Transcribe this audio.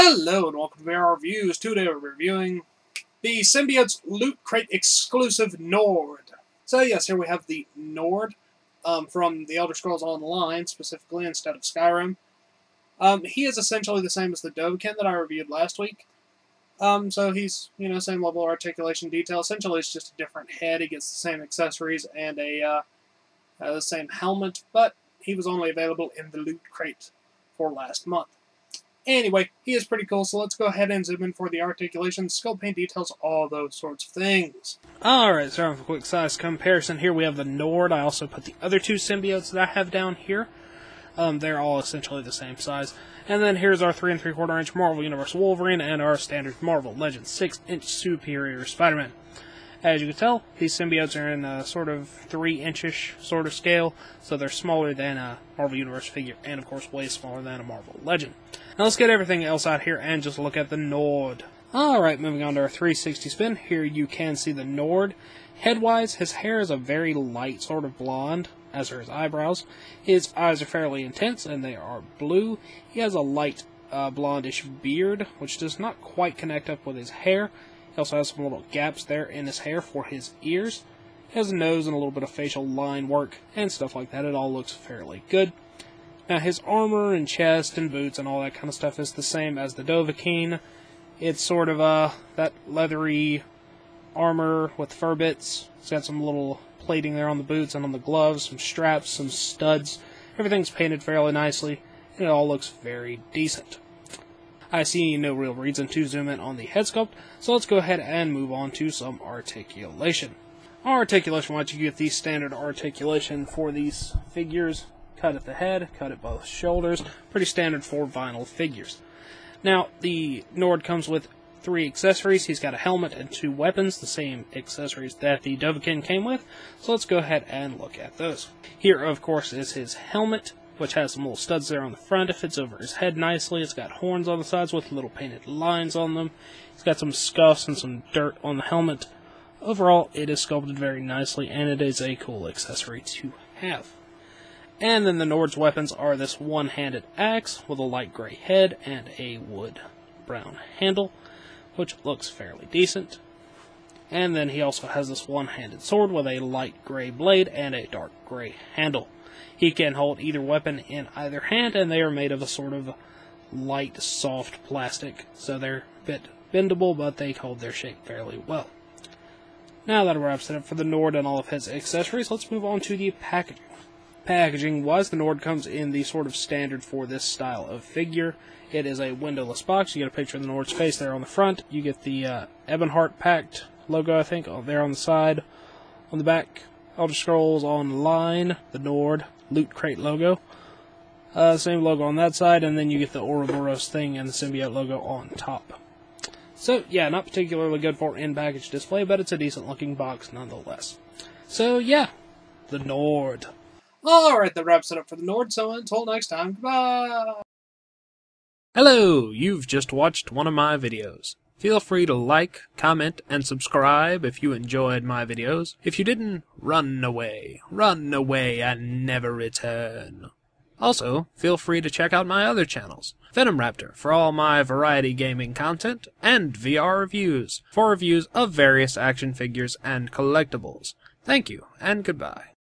Hello and welcome to our reviews. Today we're reviewing the Symbiotes Loot Crate exclusive Nord. So yes, here we have the Nord from the Elder Scrolls Online, specifically instead of Skyrim. He is essentially the same as the Dovahkiin that I reviewed last week. So he's, same level of articulation detail. Essentially it's just a different head. He gets the same accessories and the same helmet, but he was only available in the Loot Crate for last month. Anyway, he is pretty cool, so let's go ahead and zoom in for the articulation, skull paint details, all those sorts of things. Alright, so for a quick size comparison, here we have the Nord. I also put the other two symbiotes that I have down here. They're all essentially the same size. And then here's our 3 3/4 inch Marvel Universe Wolverine and our standard Marvel Legends 6-inch Superior Spider-Man. As you can tell, these symbiotes are in a sort of 3-inch-ish sort of scale, so they're smaller than a Marvel Universe figure, and of course way smaller than a Marvel Legend. Now let's get everything else out here and just look at the Nord. Alright, moving on to our 360 spin. Here you can see the Nord. Head-wise, his hair is a very light sort of blonde, as are his eyebrows. His eyes are fairly intense, and they are blue. He has a light blondish beard, which does not quite connect up with his hair. He also has some little gaps there in his hair for his ears. He has a nose and a little bit of facial line work and stuff like that. It all looks fairly good. Now his armor and chest and boots and all that kind of stuff is the same as the Dovahkiin. It's sort of that leathery armor with fur bits. It's got some little plating there on the boots and on the gloves, some straps, some studs. Everything's painted fairly nicely, and it all looks very decent. I see no real reason to zoom in on the head sculpt, so let's go ahead and move on to some articulation. Articulation-wise, you get the standard articulation for these figures. Cut at the head, cut at both shoulders. Pretty standard for vinyl figures. Now, the Nord comes with 3 accessories. He's got a helmet and 2 weapons, the same accessories that the Dovahkiin came with, so let's go ahead and look at those. Here, of course, is his helmet, which has some little studs there on the front. It fits over his head nicely. It's got horns on the sides with little painted lines on them. It's got some scuffs and some dirt on the helmet. Overall, it is sculpted very nicely, and it is a cool accessory to have. And then the Nord's weapons are this one-handed axe with a light gray head and a wood-brown handle, which looks fairly decent. And then he also has this one-handed sword with a light gray blade and a dark gray handle. He can hold either weapon in either hand, and they are made of a sort of light, soft plastic, so they're a bit bendable, but they hold their shape fairly well. Now that wraps it up for the Nord and all of his accessories, let's move on to the packaging. Packaging-wise, the Nord comes in the sort of standard for this style of figure. It is a windowless box. You get a picture of the Nord's face there on the front. You get the Ebonheart Pact logo, I think, there on the side. On the back, Elder Scrolls Online, the Nord Loot Crate logo. Same logo on that side, and then you get the Ouroboros thing and the symbiote logo on top. So, yeah, not particularly good for in-package display, but it's a decent-looking box nonetheless. So, yeah, the Nord. Alright, that wraps it up for the Nord, so until next time, goodbye! Hello, you've just watched one of my videos. Feel free to like, comment, and subscribe if you enjoyed my videos. If you didn't, run away and never return. Also, feel free to check out my other channels, Venom Raptor for all my variety gaming content, and VR Reviews for reviews of various action figures and collectibles. Thank you, and goodbye.